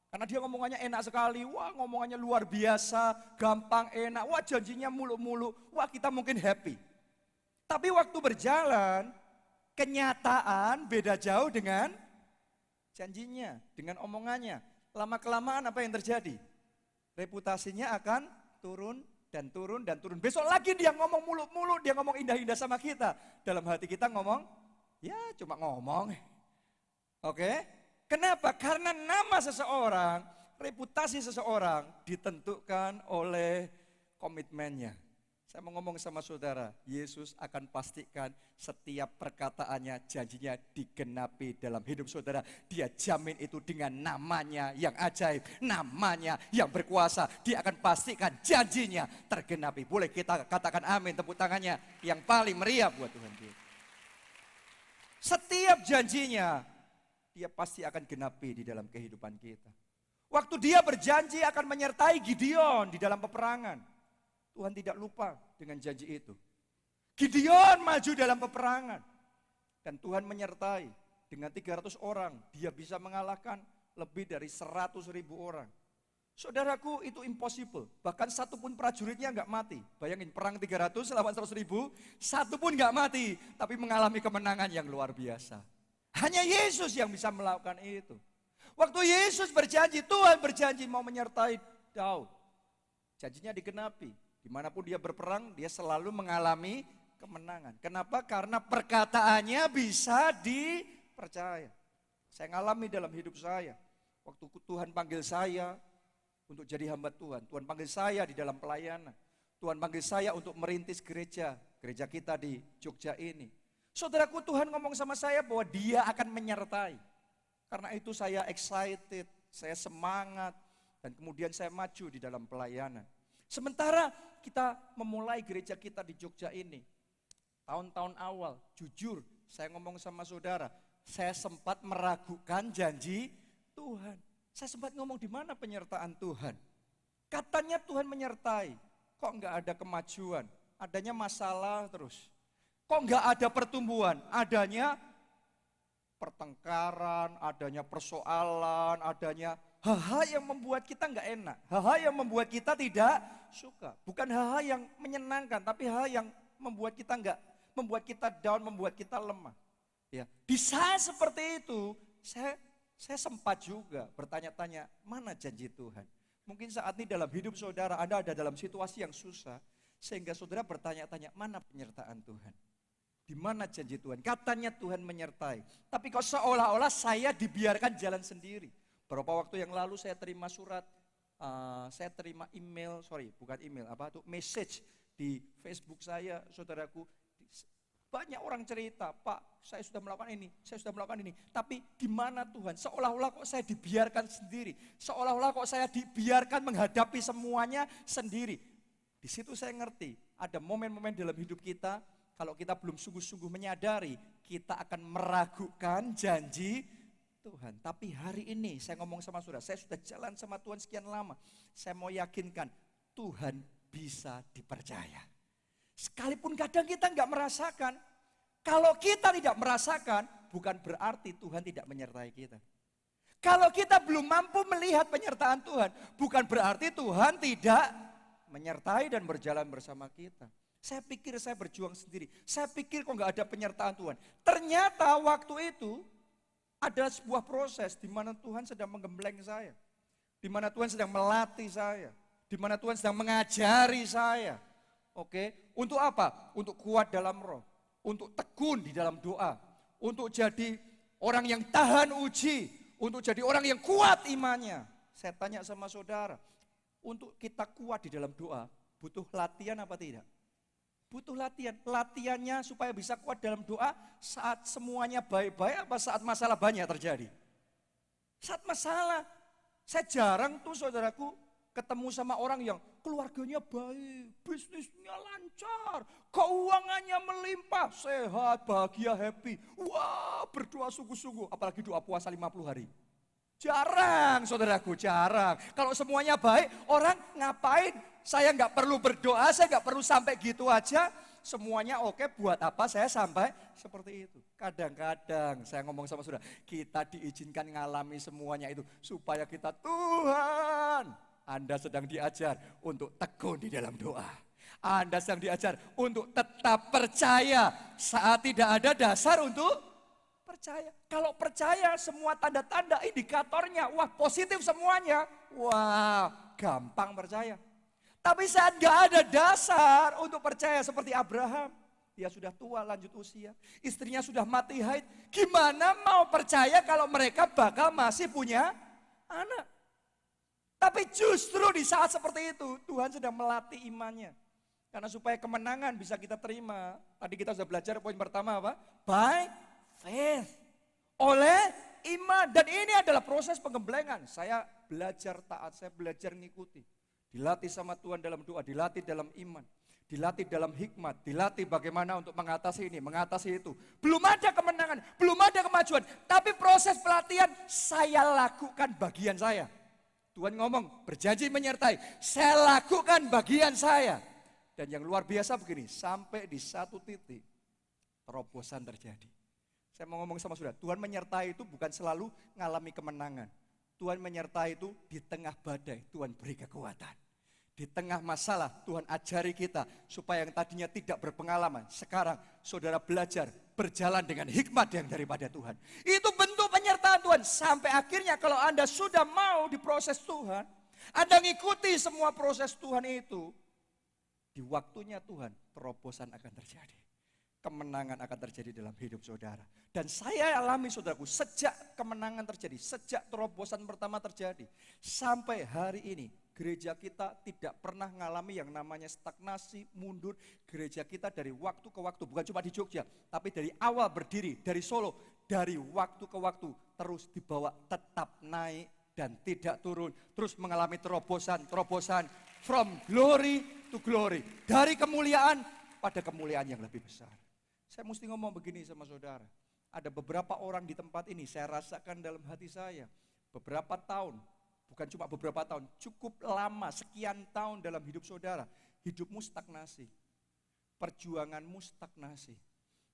Karena dia ngomongannya enak sekali, wah ngomongannya luar biasa, gampang, enak, wah janjinya mulu-mulu, wah kita mungkin happy. Tapi waktu berjalan, kenyataan beda jauh dengan janjinya, dengan omongannya. Lama-kelamaan apa yang terjadi? Reputasinya akan turun dan turun dan turun. Besok lagi dia ngomong mulu-mulu, dia ngomong indah-indah sama kita. Dalam hati kita ngomong, ya cuma ngomong. Oke? Kenapa? Karena nama seseorang, reputasi seseorang ditentukan oleh komitmennya. Saya mau ngomong sama saudara, Yesus akan pastikan setiap perkataannya, janjinya digenapi dalam hidup saudara. Dia jamin itu dengan namanya yang ajaib, namanya yang berkuasa. Dia akan pastikan janjinya tergenapi. Boleh kita katakan amin, tepuk tangannya yang paling meriah buat Tuhan kita. Setiap janjinya, dia pasti akan genapi di dalam kehidupan kita. Waktu dia berjanji akan menyertai Gideon di dalam peperangan, Tuhan tidak lupa dengan janji itu. Gideon maju dalam peperangan dan Tuhan menyertai dengan 300 orang. Dia bisa mengalahkan lebih dari 100.000 orang. Saudaraku, itu impossible. Bahkan satu pun prajuritnya nggak mati. Bayangin perang 300 lawan 100.000, satu pun nggak mati, tapi mengalami kemenangan yang luar biasa. Hanya Yesus yang bisa melakukan itu. Waktu Yesus berjanji, Tuhan berjanji mau menyertai Daud. Janjinya digenapi. Dimanapun dia berperang, dia selalu mengalami kemenangan. Kenapa? Karena perkataannya bisa dipercaya. Saya ngalami dalam hidup saya. Waktu Tuhan panggil saya untuk jadi hamba Tuhan. Tuhan panggil saya di dalam pelayanan. Tuhan panggil saya untuk merintis gereja kita di Jogja ini. Saudaraku, Tuhan ngomong sama saya bahwa dia akan menyertai. Karena itu saya excited, saya semangat, dan kemudian saya maju di dalam pelayanan. Sementara kita memulai gereja kita di Jogja ini, tahun-tahun awal, jujur saya ngomong sama saudara, saya sempat meragukan janji Tuhan. Saya sempat ngomong, di mana penyertaan Tuhan? Katanya Tuhan menyertai, kok enggak ada kemajuan, adanya masalah terus. Kok enggak ada pertumbuhan, adanya pertengkaran, adanya persoalan, adanya hal-hal yang membuat kita enggak enak, hal-hal yang membuat kita tidak suka. Bukan hal-hal yang menyenangkan, tapi hal yang membuat kita membuat kita down, membuat kita lemah. Ya, di saat seperti itu, saya Saya sempat juga bertanya-tanya, mana janji Tuhan? Mungkin saat ini dalam hidup saudara, Anda ada dalam situasi yang susah, sehingga saudara bertanya-tanya, mana penyertaan Tuhan? Di mana janji Tuhan? Katanya Tuhan menyertai. Tapi kok seolah-olah saya dibiarkan jalan sendiri. Beberapa waktu yang lalu saya terima surat, saya terima email, message di Facebook saya, saudaraku. Banyak orang cerita, Pak, saya sudah melakukan ini, saya sudah melakukan ini. Tapi di mana Tuhan? Seolah-olah kok saya dibiarkan sendiri. Seolah-olah kok saya dibiarkan menghadapi semuanya sendiri. Di situ saya ngerti, ada momen-momen dalam hidup kita, kalau kita belum sungguh-sungguh menyadari, kita akan meragukan janji Tuhan. Tapi hari ini saya ngomong sama saudara, saya sudah jalan sama Tuhan sekian lama. Saya mau yakinkan, Tuhan bisa dipercaya. Sekalipun kadang kita nggak merasakan. Kalau kita tidak merasakan, bukan berarti Tuhan tidak menyertai kita. Kalau kita belum mampu melihat penyertaan Tuhan, bukan berarti Tuhan tidak menyertai dan berjalan bersama kita. Saya pikir saya berjuang sendiri. Saya pikir kok nggak ada penyertaan Tuhan. Ternyata waktu itu ada sebuah proses di mana Tuhan sedang menggembleng saya. Di mana Tuhan sedang melatih saya. Di mana Tuhan sedang mengajari saya. Oke, untuk apa? Untuk kuat dalam roh, untuk tekun di dalam doa, untuk jadi orang yang tahan uji, untuk jadi orang yang kuat imannya. Saya tanya sama saudara, untuk kita kuat di dalam doa, butuh latihan apa tidak? Butuh latihan. Latihannya supaya bisa kuat dalam doa saat semuanya baik-baik apa saat masalah banyak terjadi? Saat masalah. Saya jarang tuh saudaraku ketemu sama orang yang keluarganya baik, bisnisnya lancar, keuangannya melimpah, sehat, bahagia, happy. Wah, berdoa sungguh-sungguh, apalagi doa puasa 50 hari. Jarang saudaraku, jarang. Kalau semuanya baik, orang ngapain? Saya nggak perlu berdoa, saya nggak perlu sampai gitu aja. Semuanya oke, buat apa saya sampai seperti itu? Kadang-kadang saya ngomong sama saudara, kita diizinkan ngalami semuanya itu supaya kita Tuhan. Anda sedang diajar untuk tekun di dalam doa. Anda sedang diajar untuk tetap percaya saat tidak ada dasar untuk percaya. Kalau percaya semua tanda-tanda indikatornya, wah positif semuanya. Wah gampang percaya. Tapi saat gak ada dasar untuk percaya seperti Abraham. Dia sudah tua lanjut usia. Istrinya sudah mati haid. Gimana mau percaya kalau mereka bakal masih punya anak? Tapi justru di saat seperti itu Tuhan sedang melatih imannya. Karena supaya kemenangan bisa kita terima. Tadi kita sudah belajar poin pertama apa? By faith. Oleh iman. Dan ini adalah proses penggemblengan. Saya belajar taat, saya belajar ngikuti. Dilatih sama Tuhan dalam doa, dilatih dalam iman. Dilatih dalam hikmat, dilatih bagaimana untuk mengatasi ini, mengatasi itu. Belum ada kemenangan, belum ada kemajuan. Tapi proses pelatihan saya lakukan bagian saya. Tuhan ngomong, berjanji menyertai. Saya lakukan bagian saya. Dan yang luar biasa begini, sampai di satu titik terobosan terjadi. Saya mau ngomong sama saudara, Tuhan menyertai itu bukan selalu ngalami kemenangan. Tuhan menyertai itu di tengah badai, Tuhan beri kekuatan. Di tengah masalah, Tuhan ajari kita supaya yang tadinya tidak berpengalaman. Sekarang saudara belajar berjalan dengan hikmat yang daripada Tuhan. Itu bentuk penyertaan Tuhan. Sampai akhirnya kalau Anda sudah mau diproses Tuhan, Anda ngikuti semua proses Tuhan itu, di waktunya Tuhan terobosan akan terjadi. Kemenangan akan terjadi dalam hidup saudara. Dan saya alami saudaraku, sejak kemenangan terjadi, sejak terobosan pertama terjadi, sampai hari ini, gereja kita tidak pernah mengalami yang namanya stagnasi, mundur. Gereja kita dari waktu ke waktu, bukan cuma di Jogja, tapi dari awal berdiri, dari Solo, dari waktu ke waktu, terus dibawa tetap naik dan tidak turun. Terus mengalami terobosan, from glory to glory. Dari kemuliaan pada kemuliaan yang lebih besar. Saya mesti ngomong begini sama saudara. Ada beberapa orang di tempat ini, saya rasakan dalam hati saya. Beberapa tahun, bukan cuma beberapa tahun, cukup lama, sekian tahun dalam hidup saudara. Hidupmu stagnasi, perjuanganmu stagnasi.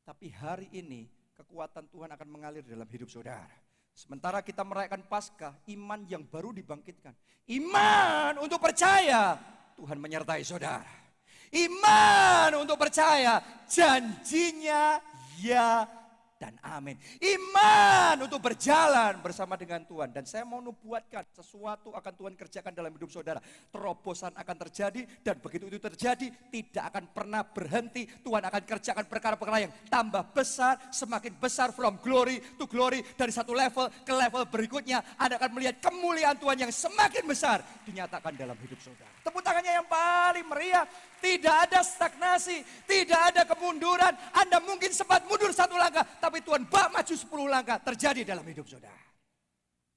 Tapi hari ini kekuatan Tuhan akan mengalir dalam hidup saudara. Sementara kita merayakan Paskah, iman yang baru dibangkitkan. Iman untuk percaya, Tuhan menyertai saudara. Iman untuk percaya, janjinya ya dan amin. Iman untuk berjalan bersama dengan Tuhan. Dan saya mau nubuatkan sesuatu akan Tuhan kerjakan dalam hidup saudara. Terobosan akan terjadi dan begitu itu terjadi tidak akan pernah berhenti. Tuhan akan kerjakan perkara-perkara yang tambah besar, semakin besar from glory to glory. Dari satu level ke level berikutnya Anda akan melihat kemuliaan Tuhan yang semakin besar dinyatakan dalam hidup saudara. Tepuk tangannya yang paling meriah. Tidak ada stagnasi, tidak ada kemunduran. Anda mungkin sempat mundur satu langkah, tapi Tuhan bak maju 10 langkah terjadi dalam hidup saudara.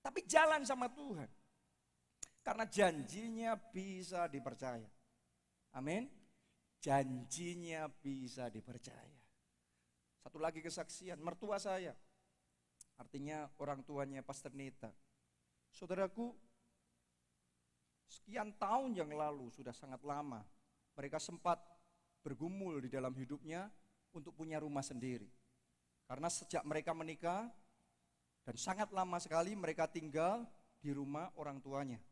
Tapi jalan sama Tuhan. Karena janjinya bisa dipercaya. Amin. Janjinya bisa dipercaya. Satu lagi kesaksian, mertua saya. Artinya orang tuanya Pastor Nita. Saudaraku, sekian tahun yang lalu, sudah sangat lama, mereka sempat bergumul di dalam hidupnya untuk punya rumah sendiri. Karena sejak mereka menikah dan sangat lama sekali mereka tinggal di rumah orang tuanya.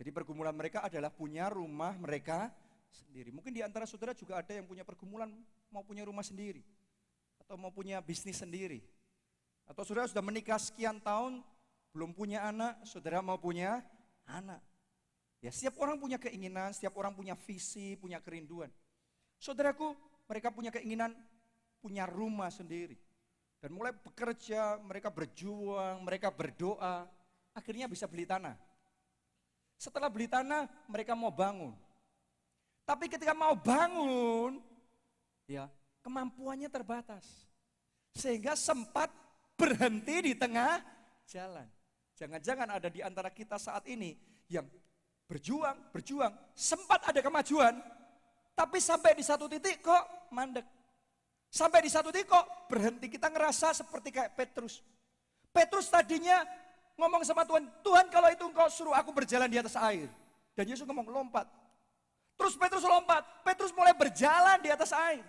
Jadi pergumulan mereka adalah punya rumah mereka sendiri. Mungkin di antara saudara juga ada yang punya pergumulan mau punya rumah sendiri. Atau mau punya bisnis sendiri. Atau saudara sudah menikah sekian tahun belum punya anak, saudara mau punya anak. Ya, setiap orang punya keinginan, setiap orang punya visi, punya kerinduan. Saudaraku, mereka punya keinginan, punya rumah sendiri. Dan mulai bekerja, mereka berjuang, mereka berdoa, akhirnya bisa beli tanah. Setelah beli tanah, mereka mau bangun. Tapi ketika mau bangun, ya, kemampuannya terbatas. Sehingga sempat berhenti di tengah jalan. Jangan-jangan ada di antara kita saat ini yang berjuang, sempat ada kemajuan, tapi sampai di satu titik kok mandek. Sampai di satu titik kok berhenti, kita ngerasa seperti kayak Petrus. Petrus tadinya ngomong sama Tuhan, Tuhan kalau itu engkau suruh aku berjalan di atas air. Dan Yesus ngomong lompat. Terus Petrus lompat, Petrus mulai berjalan di atas air.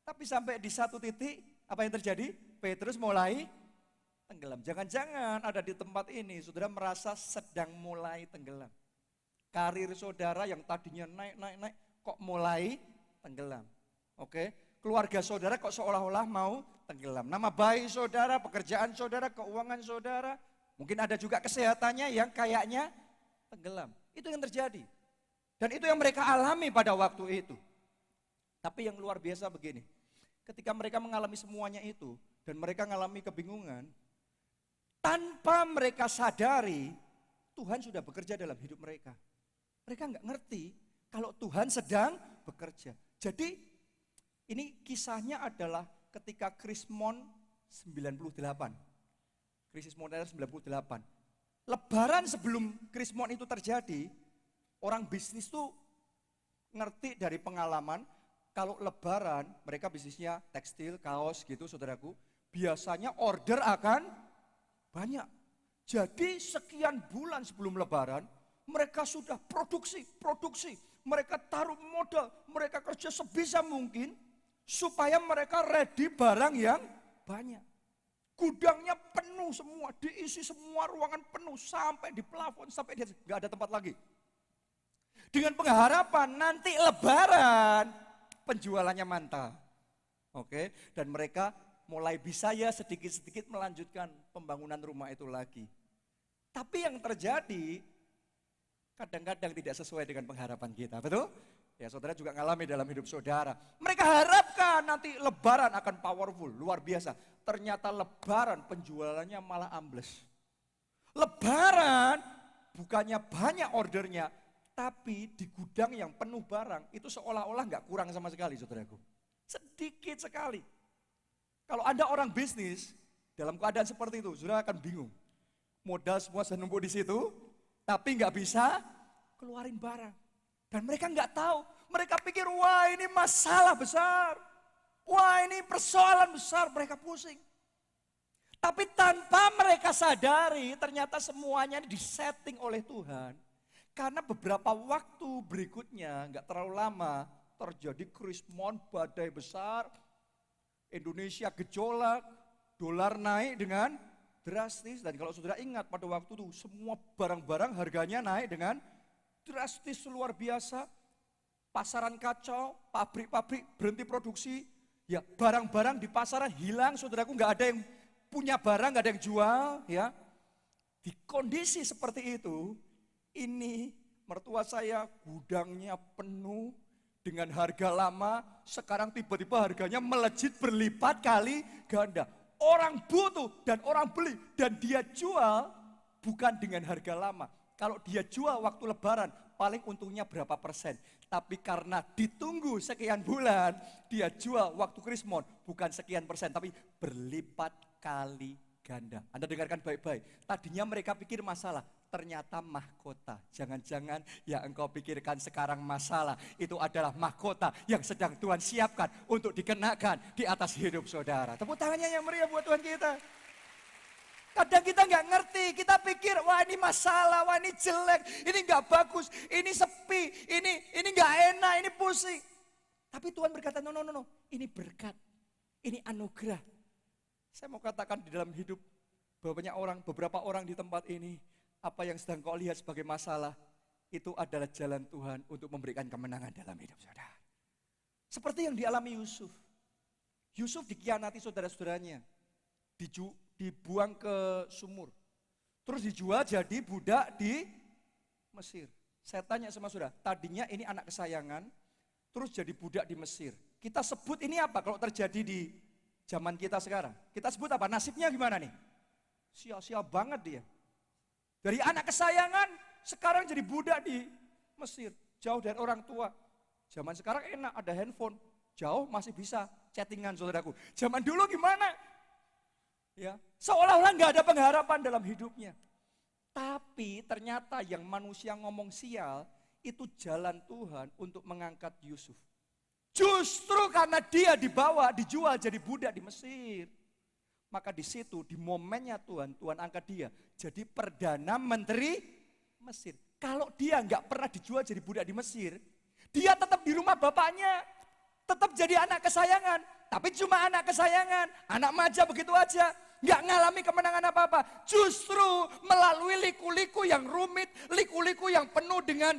Tapi sampai di satu titik, apa yang terjadi? Petrus mulai tenggelam. Jangan-jangan ada di tempat ini, saudara merasa sedang mulai tenggelam. Karir saudara yang tadinya naik, kok mulai tenggelam. Oke, keluarga saudara kok seolah-olah mau tenggelam. Nama baik saudara, pekerjaan saudara, keuangan saudara, mungkin ada juga kesehatannya yang kayaknya tenggelam. Itu yang terjadi. Dan itu yang mereka alami pada waktu itu. Tapi yang luar biasa begini, ketika mereka mengalami semuanya itu, dan mereka mengalami kebingungan, tanpa mereka sadari, Tuhan sudah bekerja dalam hidup mereka. Mereka nggak ngerti kalau Tuhan sedang bekerja. Jadi ini kisahnya adalah ketika Krismon 98. Krisis moneter 98. Lebaran sebelum Krismon itu terjadi, orang bisnis tuh ngerti dari pengalaman kalau lebaran mereka bisnisnya tekstil, kaos gitu saudaraku, biasanya order akan banyak. Jadi sekian bulan sebelum lebaran mereka sudah produksi. Mereka taruh modal, mereka kerja sebisa mungkin supaya mereka ready barang yang banyak. Gudangnya penuh semua, diisi semua ruangan penuh sampai di plafon, sampai di nggak ada tempat lagi. Dengan pengharapan nanti lebaran penjualannya mantap. Oke, dan mereka mulai bisa ya sedikit-sedikit melanjutkan pembangunan rumah itu lagi. Tapi yang terjadi kadang-kadang tidak sesuai dengan pengharapan kita, betul? Ya saudara juga ngalami dalam hidup saudara. Mereka harapkan nanti lebaran akan powerful, luar biasa. Ternyata lebaran penjualannya malah ambles. Lebaran bukannya banyak ordernya, tapi di gudang yang penuh barang itu seolah-olah nggak kurang sama sekali saudaraku. Sedikit sekali. Kalau Anda orang bisnis dalam keadaan seperti itu, saudara akan bingung. Modal semua sudah numpuk di situ, tapi nggak bisa keluarin barang. Dan mereka nggak tahu, mereka pikir wah ini masalah besar, wah ini persoalan besar, mereka pusing. Tapi tanpa mereka sadari ternyata semuanya disetting oleh Tuhan. Karena beberapa waktu berikutnya nggak terlalu lama terjadi krismon badai besar, Indonesia gejolak, dolar naik dengan drastis. Dan kalau saudara ingat pada waktu itu semua barang-barang harganya naik dengan drastis luar biasa. Pasaran kacau, pabrik-pabrik berhenti produksi. Ya, barang-barang di pasaran hilang, saudaraku, nggak ada yang punya barang, nggak ada yang jual, ya. Di kondisi seperti itu, ini mertua saya gudangnya penuh dengan harga lama, sekarang tiba-tiba harganya melejit berlipat kali ganda. Orang butuh dan orang beli dan dia jual bukan dengan harga lama. Kalau dia jual waktu lebaran, paling untungnya berapa persen. Tapi karena ditunggu sekian bulan, dia jual waktu Krismon bukan sekian persen, tapi berlipat kali ganda. Anda dengarkan baik-baik. Tadinya mereka pikir masalah, ternyata mahkota. Jangan-jangan yang engkau pikirkan sekarang masalah, itu adalah mahkota yang sedang Tuhan siapkan untuk dikenakan di atas hidup saudara. Tepuk tangannya yang meriah buat Tuhan kita. Kadang kita nggak ngerti, kita pikir wah ini masalah, wah ini jelek, ini nggak bagus, ini sepi, ini nggak enak, ini pusing. Tapi Tuhan berkata no, ini berkat, ini anugerah. Saya mau katakan di dalam hidup beberapa orang di tempat ini, apa yang sedang kau lihat sebagai masalah, itu adalah jalan Tuhan untuk memberikan kemenangan dalam hidup saudara. Seperti yang dialami Yusuf. Yusuf dikhianati saudara-saudaranya, dibuang ke sumur, terus dijual jadi budak di Mesir. Saya tanya sama saudara, tadinya ini anak kesayangan, terus jadi budak di Mesir. Kita sebut ini apa kalau terjadi di zaman kita sekarang? Kita sebut apa? Nasibnya gimana nih? Sia-sia banget dia. Dari anak kesayangan, sekarang jadi budak di Mesir, jauh dari orang tua. Zaman sekarang enak, ada handphone, jauh masih bisa chattingan saudaraku. Zaman dulu gimana? Ya, seolah-olah nggak ada pengharapan dalam hidupnya. Tapi ternyata yang manusia ngomong sial, itu jalan Tuhan untuk mengangkat Yusuf. Justru karena dia dijual jadi budak di Mesir. Maka di situ, di momennya Tuhan angkat dia jadi Perdana Menteri Mesir. Kalau dia nggak pernah dijual jadi budak di Mesir, dia tetap di rumah bapaknya, tetap jadi anak kesayangan. Tapi cuma anak kesayangan, anak manja begitu aja. Nggak ngalami kemenangan apa-apa. Justru melalui liku-liku yang rumit, liku-liku yang penuh dengan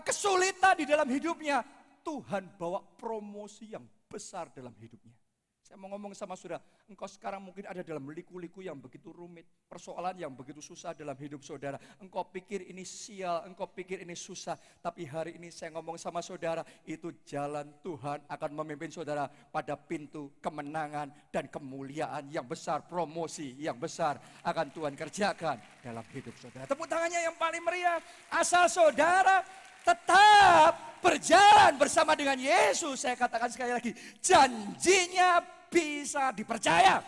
kesulitan di dalam hidupnya, Tuhan bawa promosi yang besar dalam hidupnya. Saya mau ngomong sama saudara, engkau sekarang mungkin ada dalam liku-liku yang begitu rumit, persoalan yang begitu susah dalam hidup saudara. Engkau pikir ini sial, engkau pikir ini susah, tapi hari ini saya ngomong sama saudara, itu jalan Tuhan akan memimpin saudara pada pintu kemenangan dan kemuliaan yang besar, promosi yang besar akan Tuhan kerjakan dalam hidup saudara. Tepuk tangannya yang paling meriah, asal saudara tetap berjalan bersama dengan Yesus. Saya katakan sekali lagi, janjinya bisa dipercaya.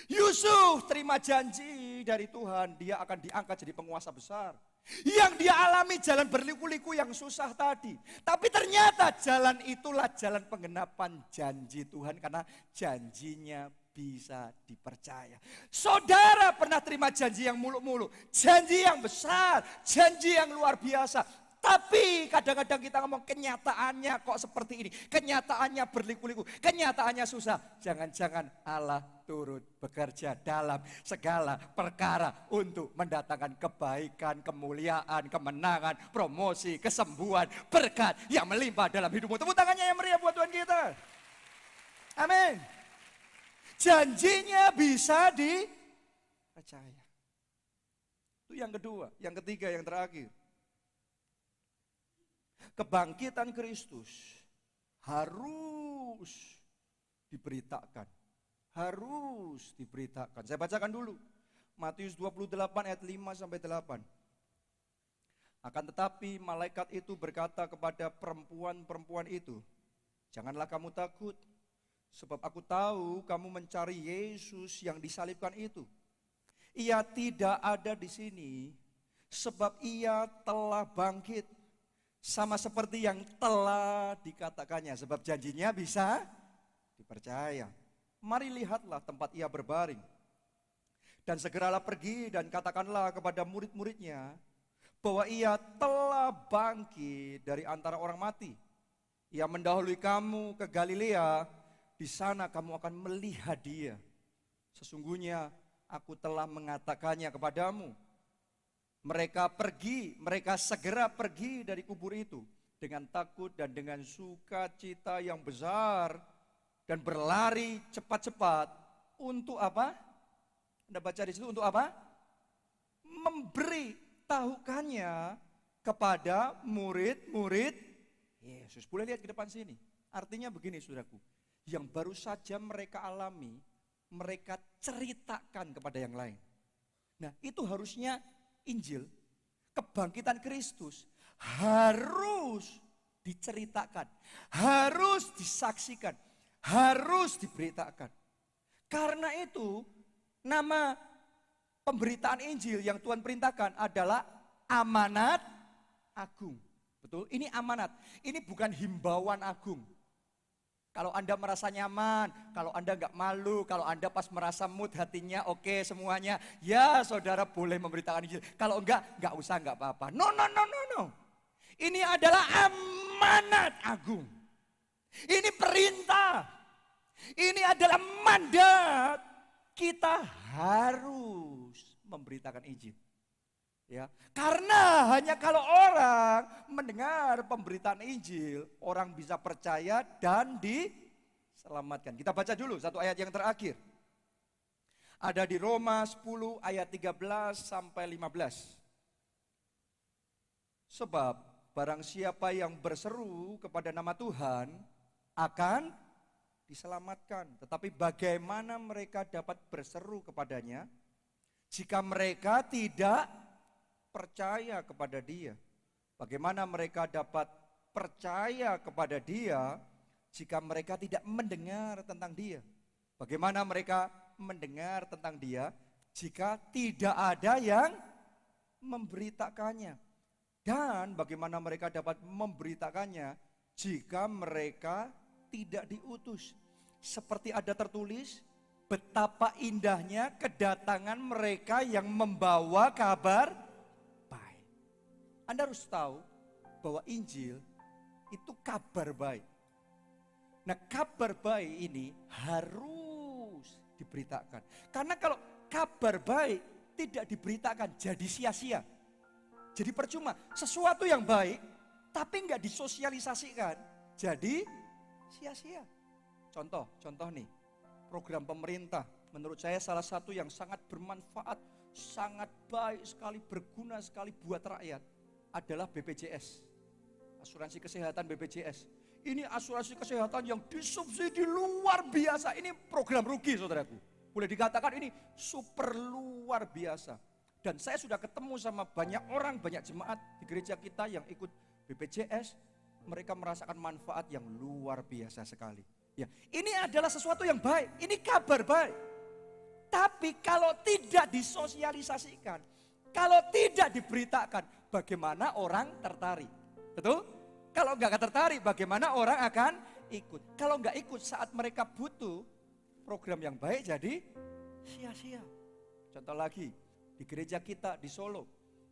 Yusuf terima janji dari Tuhan, dia akan diangkat jadi penguasa besar. Yang dia alami jalan berliku-liku yang susah tadi. Tapi ternyata jalan itulah jalan penggenapan janji Tuhan, karena janjinya bisa dipercaya. Saudara pernah terima janji yang muluk-muluk, janji yang besar, janji yang luar biasa. Tapi kadang-kadang kita ngomong kenyataannya kok seperti ini. Kenyataannya berliku-liku, kenyataannya susah. Jangan-jangan Allah turut bekerja dalam segala perkara untuk mendatangkan kebaikan, kemuliaan, kemenangan, promosi, kesembuhan, berkat yang melimpah dalam hidupmu. Tepuk tangannya yang meriah buat Tuhan kita. Amin. Janjinya bisa dipercaya. Itu yang kedua, yang ketiga, yang terakhir. Kebangkitan Kristus harus diberitakan. Harus diberitakan. Saya bacakan dulu. Matius 28 ayat 5 sampai 8. Akan tetapi malaikat itu berkata kepada perempuan-perempuan itu, janganlah kamu takut, sebab aku tahu kamu mencari Yesus yang disalibkan itu. Ia tidak ada di sini, sebab ia telah bangkit. Sama seperti yang telah dikatakannya, sebab janjinya bisa dipercaya. Mari lihatlah tempat ia berbaring. Dan segeralah pergi dan katakanlah kepada murid-muridnya bahwa ia telah bangkit dari antara orang mati. Ia mendahului kamu ke Galilea, di sana kamu akan melihat dia. Sesungguhnya aku telah mengatakannya kepadamu. Mereka segera pergi dari kubur itu dengan takut dan dengan sukacita yang besar dan berlari cepat-cepat untuk apa? Anda baca di situ untuk apa? Memberi tahukannya kepada murid-murid Yesus. Boleh lihat ke depan sini. Artinya begini saudaraku, yang baru saja mereka alami, mereka ceritakan kepada yang lain. Nah itu harusnya Injil, kebangkitan Kristus harus diceritakan, harus disaksikan, harus diberitakan. Karena itu nama pemberitaan Injil yang Tuhan perintahkan adalah amanat agung. Betul? Ini amanat. Ini bukan himbauan agung. Kalau Anda merasa nyaman, kalau Anda nggak malu, kalau Anda pas merasa mood hatinya oke semuanya, ya saudara boleh memberitakan Injil. Kalau nggak usah, nggak apa-apa. No. Ini adalah amanat agung. Ini perintah. Ini adalah mandat. Kita harus memberitakan Injil. Ya, karena hanya kalau orang mendengar pemberitaan Injil, orang bisa percaya dan diselamatkan. Kita baca dulu satu ayat yang terakhir. Ada di Roma 10 ayat 13 sampai 15. Sebab barang siapa yang berseru kepada nama Tuhan akan diselamatkan. Tetapi bagaimana mereka dapat berseru kepadanya jika mereka tidak percaya kepada Dia? Bagaimana mereka dapat percaya kepada Dia jika mereka tidak mendengar tentang Dia? Bagaimana mereka mendengar tentang Dia jika tidak ada yang memberitakannya? Dan bagaimana mereka dapat memberitakannya jika mereka tidak diutus? Seperti ada tertulis, betapa indahnya kedatangan mereka yang membawa kabar baik. Anda harus tahu bahwa Injil itu kabar baik. Nah, kabar baik ini harus diberitakan. Karena kalau kabar baik tidak diberitakan jadi sia-sia. Jadi percuma. Sesuatu yang baik tapi nggak disosialisasikan jadi sia-sia. Contoh nih, program pemerintah menurut saya salah satu yang sangat bermanfaat, sangat baik sekali, berguna sekali buat rakyat adalah BPJS. Asuransi kesehatan BPJS. Ini asuransi kesehatan yang disubsidi luar biasa. Ini program rugi saudaraku. Boleh dikatakan ini super luar biasa. Dan saya sudah ketemu sama banyak orang, banyak jemaat di gereja kita yang ikut BPJS. Mereka merasakan manfaat yang luar biasa sekali. Ya, ini adalah sesuatu yang baik, ini kabar baik. Tapi kalau tidak disosialisasikan, kalau tidak diberitakan, bagaimana orang tertarik? Betul? Kalau nggak tertarik, bagaimana orang akan ikut? Kalau nggak ikut saat mereka butuh program yang baik, jadi sia-sia. Contoh lagi, di gereja kita di Solo,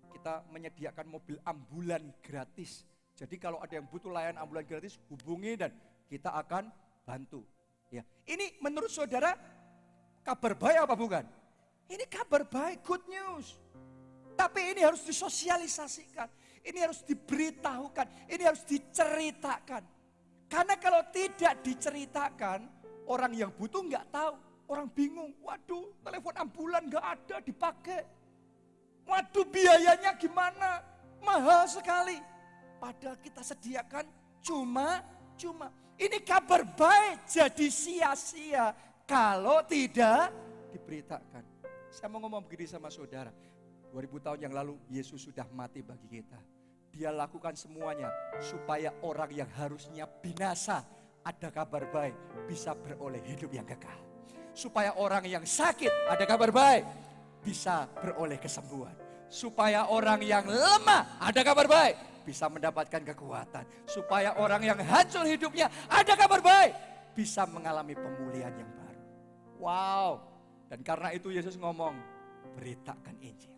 kita menyediakan mobil ambulan gratis. Jadi kalau ada yang butuh layanan ambulan gratis, hubungi dan kita akan bantu. Ya, ini menurut saudara kabar baik apa bukan? Ini kabar baik, good news. Tapi ini harus disosialisasikan, ini harus diberitahukan, ini harus diceritakan. Karena kalau tidak diceritakan, orang yang butuh nggak tahu, orang bingung. Waduh, telepon ambulan nggak ada dipakai. Waduh, biayanya gimana? Mahal sekali. Padahal kita sediakan cuma. Ini kabar baik jadi sia-sia kalau tidak diberitakan. Saya mau ngomong begini sama saudara. 2000 tahun yang lalu Yesus sudah mati bagi kita. Dia lakukan semuanya supaya orang yang harusnya binasa, ada kabar baik, bisa beroleh hidup yang kekal. Supaya orang yang sakit, ada kabar baik, bisa beroleh kesembuhan. Supaya orang yang lemah, ada kabar baik, bisa mendapatkan kekuatan. Supaya orang yang hancur hidupnya, ada kabar baik, bisa mengalami pemulihan yang baru. Wow. Dan karena itu Yesus ngomong, beritakan Injil.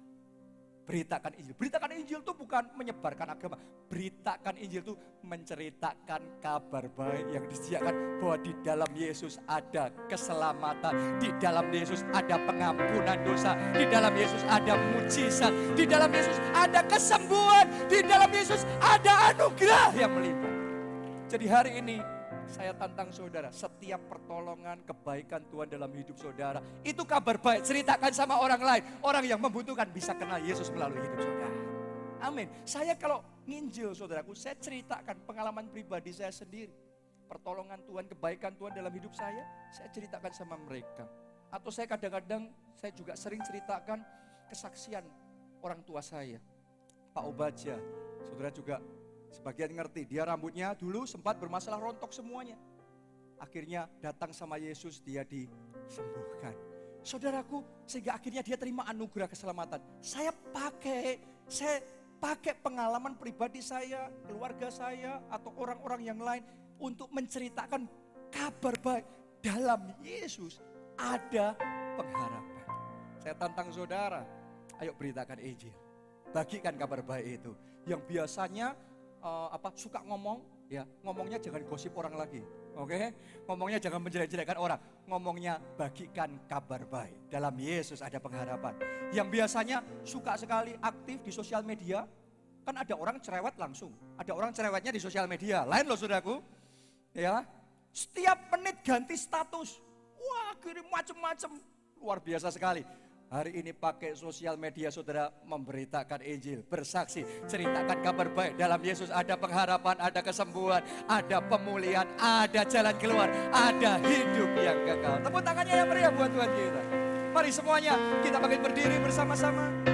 Beritakan Injil. Beritakan Injil itu bukan menyebarkan agama. Beritakan Injil itu menceritakan kabar baik yang disediakan bahwa di dalam Yesus ada keselamatan. Di dalam Yesus ada pengampunan dosa. Di dalam Yesus ada mujizat. Di dalam Yesus ada kesembuhan. Di dalam Yesus ada anugerah yang melimpah. Jadi hari ini Saya tantang saudara, setiap pertolongan, kebaikan Tuhan dalam hidup saudara, itu kabar baik, ceritakan sama orang lain. Orang yang membutuhkan bisa kenal Yesus melalui hidup saudara. Amin. Saya kalau nginjil saudaraku, saya ceritakan pengalaman pribadi saya sendiri. Pertolongan Tuhan, kebaikan Tuhan dalam hidup saya ceritakan sama mereka. Atau saya kadang-kadang, saya juga sering ceritakan kesaksian orang tua saya. Pak Obaja, saudara juga sebagian ngerti, dia rambutnya dulu sempat bermasalah rontok semuanya. Akhirnya datang sama Yesus, dia disembuhkan. Saudaraku, sehingga akhirnya dia terima anugerah keselamatan. Saya pakai pengalaman pribadi saya, keluarga saya, atau orang-orang yang lain untuk menceritakan kabar baik. Dalam Yesus ada pengharapan. Saya tantang saudara, ayo beritakan Injil. Bagikan kabar baik itu. Yang biasanya suka ngomong, ya ngomongnya jangan gosip orang lagi. Oke? Ngomongnya jangan menjelek-jelekkan orang. Ngomongnya bagikan kabar baik. Dalam Yesus ada pengharapan. Yang biasanya suka sekali aktif di sosial media, kan ada orang cerewet langsung. Ada orang cerewetnya di sosial media. Lain loh saudaraku. Ya. Setiap menit ganti status. Wah, kirim macem-macem. Luar biasa sekali. Hari ini pakai sosial media saudara memberitakan Injil, bersaksi, ceritakan kabar baik. Dalam Yesus ada pengharapan, ada kesembuhan, ada pemulihan, ada jalan keluar, ada hidup yang kekal. Tepuk tangannya yang meriah buat Tuhan kita. Mari semuanya kita bangkit berdiri bersama-sama.